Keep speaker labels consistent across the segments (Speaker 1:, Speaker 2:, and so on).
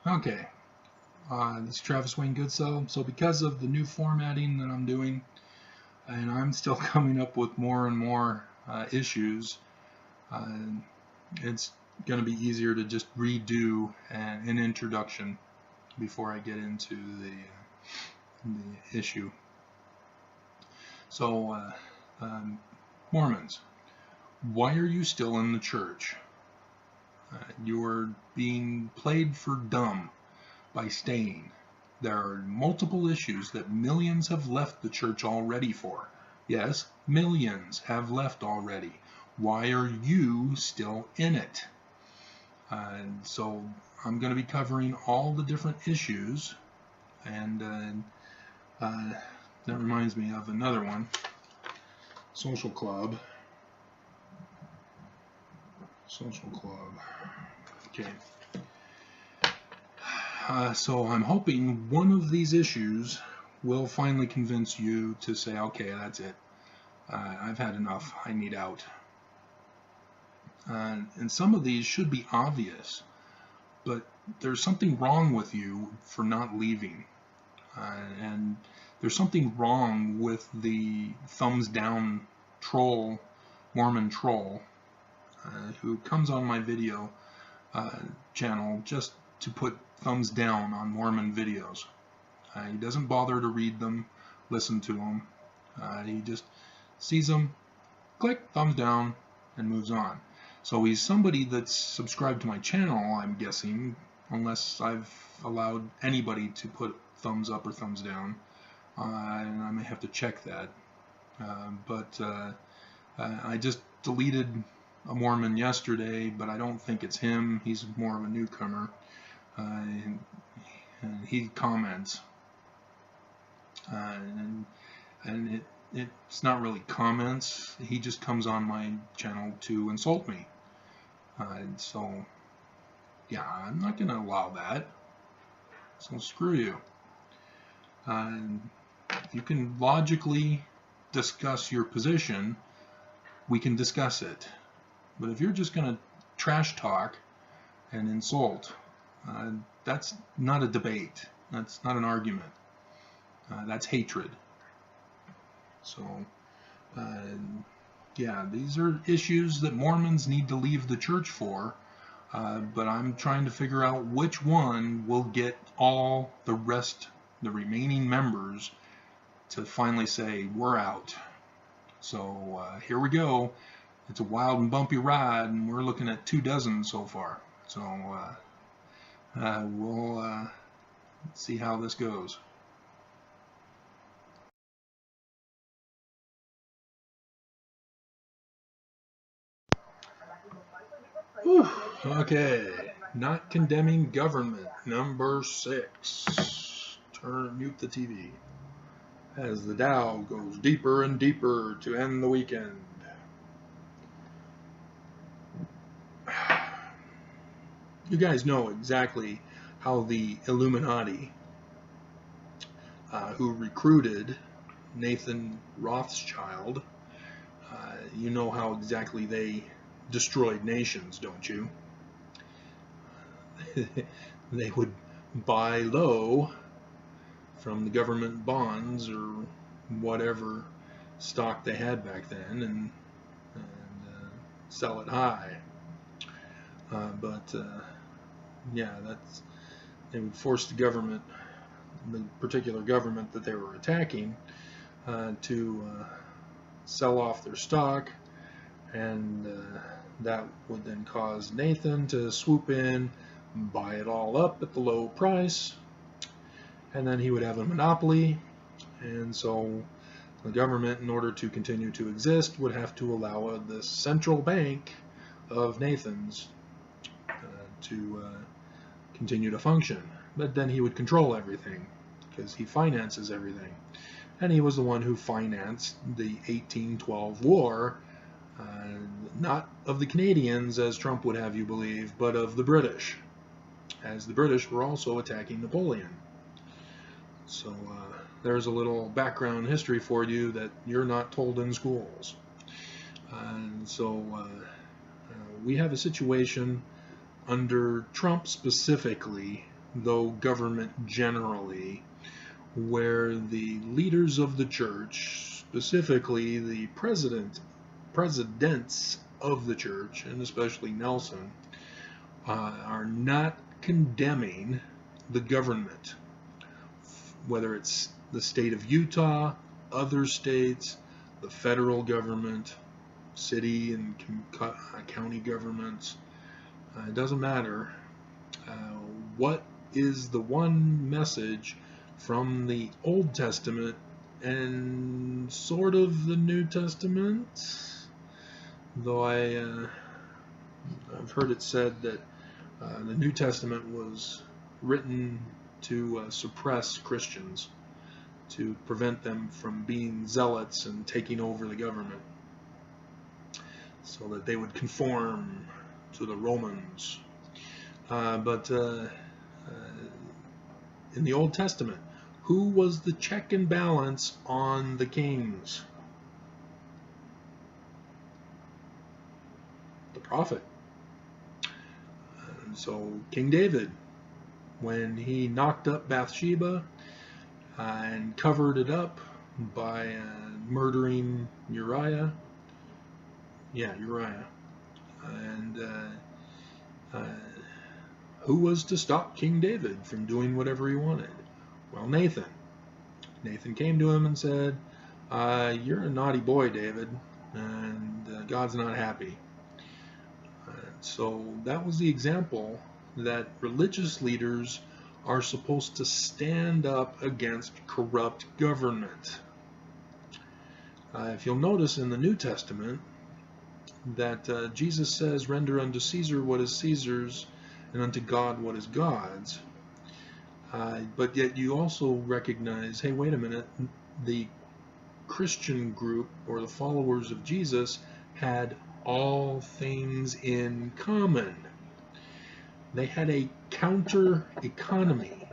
Speaker 1: Okay, this is Travis Wayne Goodsoe. So because of the new formatting that I'm doing, and I'm still coming up with more and more issues, it's going to be easier to just redo an introduction before I get into the issue. So, Mormons, why are you still in the church? You're being played for dumb by staying. There are multiple issues that millions have left the church already for. Yes, millions have left already. Why are you still in it? So I'm going to be covering all the different issues, and that reminds me of another one, Social Club. Okay. So I'm hoping one of these issues will finally convince you to say, okay, that's it. I've had enough. I need out. And some of these should be obvious, but there's something wrong with you for not leaving. And there's something wrong with the thumbs down troll, Mormon troll, who comes on my video channel just to put thumbs down on Mormon videos. He doesn't bother to read them, listen to them. He just sees them, click, thumbs down, and moves on. So he's somebody that's subscribed to my channel, I'm guessing, unless I've allowed anybody to put thumbs up or thumbs down. And I may have to check that. But I just deleted a Mormon yesterday, but I don't think it's him. He's more of a newcomer. And he comments. And it's not really comments. He just comes on my channel to insult me. So, yeah, I'm not going to allow that. So screw you. If you can logically discuss your position, we can discuss it. But if you're just going to trash talk and insult, that's not a debate. That's not an argument. That's hatred. So, yeah, these are issues that Mormons need to leave the church for, but I'm trying to figure out which one will get all the remaining members to finally say, we're out. So here we go. It's a wild and bumpy ride, and we're looking at 24 so far. So we'll see how this goes. Whew. Okay, not condemning government, number 6. Mute the TV. As the Dow goes deeper and deeper to end the weekend. You guys know exactly how the Illuminati, who recruited Nathan Rothschild, you know how exactly they destroyed nations, don't you? They would buy low from the government bonds or whatever stock they had back then and sell it high. Yeah, they would force the government, the particular government that they were attacking, to sell off their stock, and that would then cause Nathan to swoop in, buy it all up at the low price, and then he would have a monopoly, and so the government, in order to continue to exist, would have to allow this central bank of Nathan's to continue to function. But then he would control everything because he finances everything. And he was the one who financed the 1812 war, not of the Canadians, as Trump would have you believe, but of the British, as the British were also attacking Napoleon. So there's a little background history for you that you're not told in schools. And so we have a situation under Trump specifically though government generally, where the leaders of the church, specifically the presidents of the church, and especially Nelson, are not condemning the government, whether it's the state of Utah, other states, the federal government, city and county governments. It doesn't matter. What is the one message from the Old Testament and sort of the New Testament? Though I've heard it said that the New Testament was written to suppress Christians, to prevent them from being zealots and taking over the government, so that they would conform to the Romans. But in the Old Testament, who was the check and balance on the kings? The prophet. And so King David, when he knocked up Bathsheba and covered it up by murdering Uriah, and who was to stop King David from doing whatever he wanted? Well, Nathan. Nathan came to him and said, you're a naughty boy, David, and God's not happy. So that was the example that religious leaders are supposed to stand up against corrupt government. If you'll notice in the New Testament that Jesus says, render unto Caesar what is Caesar's, and unto God what is God's. But yet you also recognize, hey, wait a minute, the Christian group, or the followers of Jesus, had all things in common. They had a counter economy,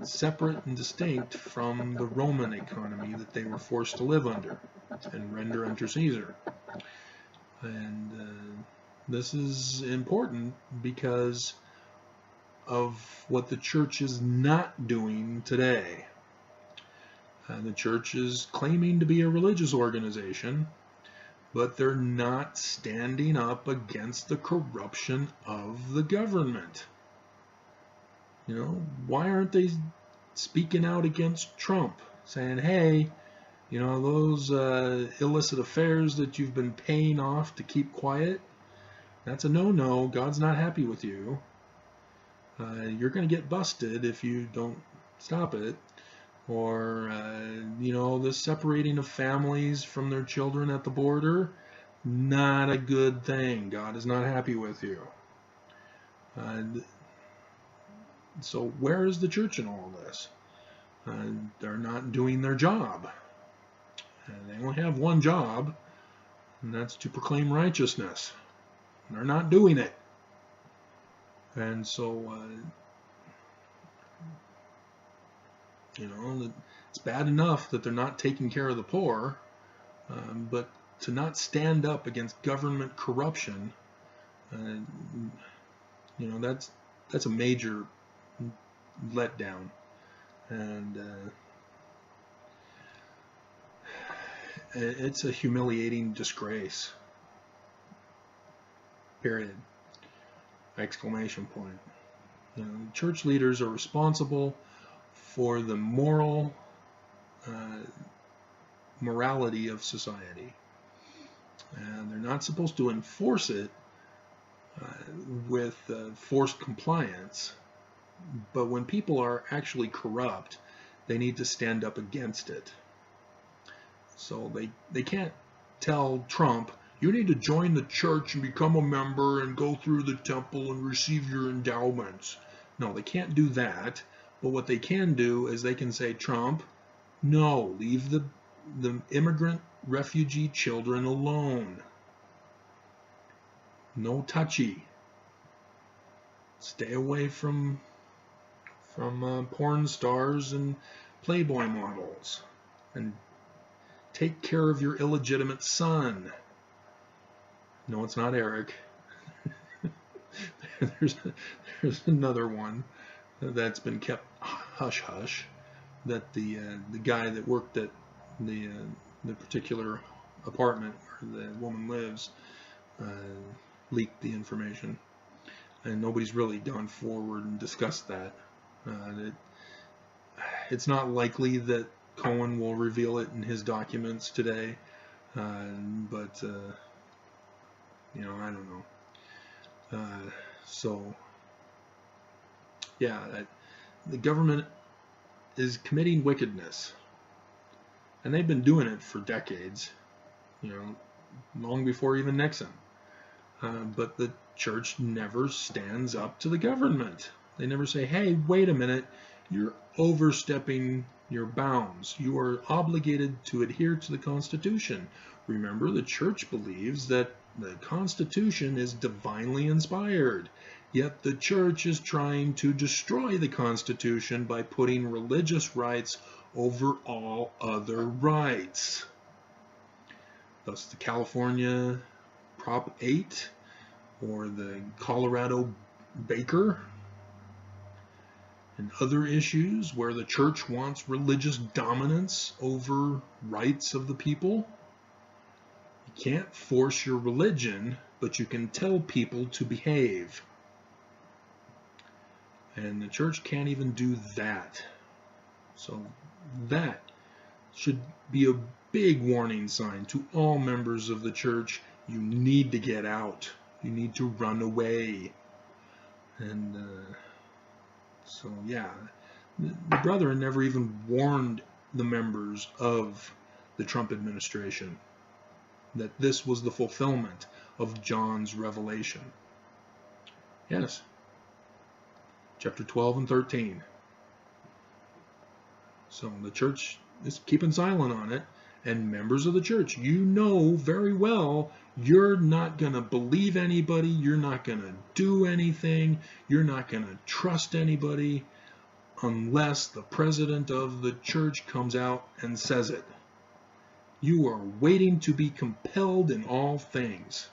Speaker 1: separate and distinct from the Roman economy that they were forced to live under and render unto Caesar. And this is important because of what the church is not doing today. The church is claiming to be a religious organization, but they're not standing up against the corruption of the government. You know, why aren't they speaking out against Trump, saying, hey, you know, those illicit affairs that you've been paying off to keep quiet, that's a no-no. God's not happy with you. You're going to get busted if you don't stop it. Or, you know, the separating of families from their children at the border, not a good thing. God is not happy with you. So where is the church in all this? They're not doing their job. They only have one job, and that's to proclaim righteousness. They're not doing it. And so, you know, it's bad enough that they're not taking care of the poor, but to not stand up against government corruption, you know, that's a major letdown. And it's a humiliating disgrace. Period. Exclamation point. You know, church leaders are responsible for the morality of society. And they're not supposed to enforce it with forced compliance. But when people are actually corrupt, they need to stand up against it. So they can't tell Trump, you need to join the church and become a member and go through the temple and receive your endowments. No, they can't do that. But what they can do is they can say, Trump, no, leave the immigrant refugee children alone. No touchy. Stay away from porn stars and Playboy models. And take care of your illegitimate son. No, it's not Eric. there's another one that's been kept hush hush, that the guy that worked at the particular apartment where the woman lives leaked the information, and nobody's really gone forward and discussed that. It's not likely that Cohen will reveal it in his documents today, but I don't know. So yeah, the government is committing wickedness, and they've been doing it for decades, long before even Nixon. But the church never stands up to the government. They never say, hey, wait a minute, you're overstepping your bounds. You are obligated to adhere to the Constitution. Remember, the church believes that the Constitution is divinely inspired, yet the church is trying to destroy the Constitution by putting religious rights over all other rights. Thus, the California Prop 8 or the Colorado Baker and other issues where the church wants religious dominance over rights of the people. You can't force your religion, but you can tell people to behave. And the church can't even do that. So that should be a big warning sign to all members of the church. You need to get out. You need to run away. And so yeah, the brethren never even warned the members of the Trump administration that this was the fulfillment of John's revelation. Yes. Chapter 12 and 13. So the church is keeping silent on it, and members of the church, you know very well you're not going to believe anybody, you're not going to do anything, you're not going to trust anybody unless the president of the church comes out and says it. You are waiting to be compelled in all things,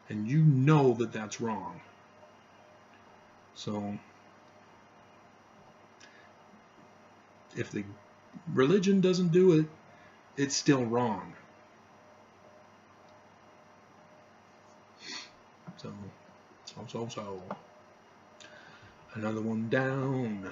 Speaker 1: and you know that that's wrong. So if the religion doesn't do it, it's still wrong. So. Another one down.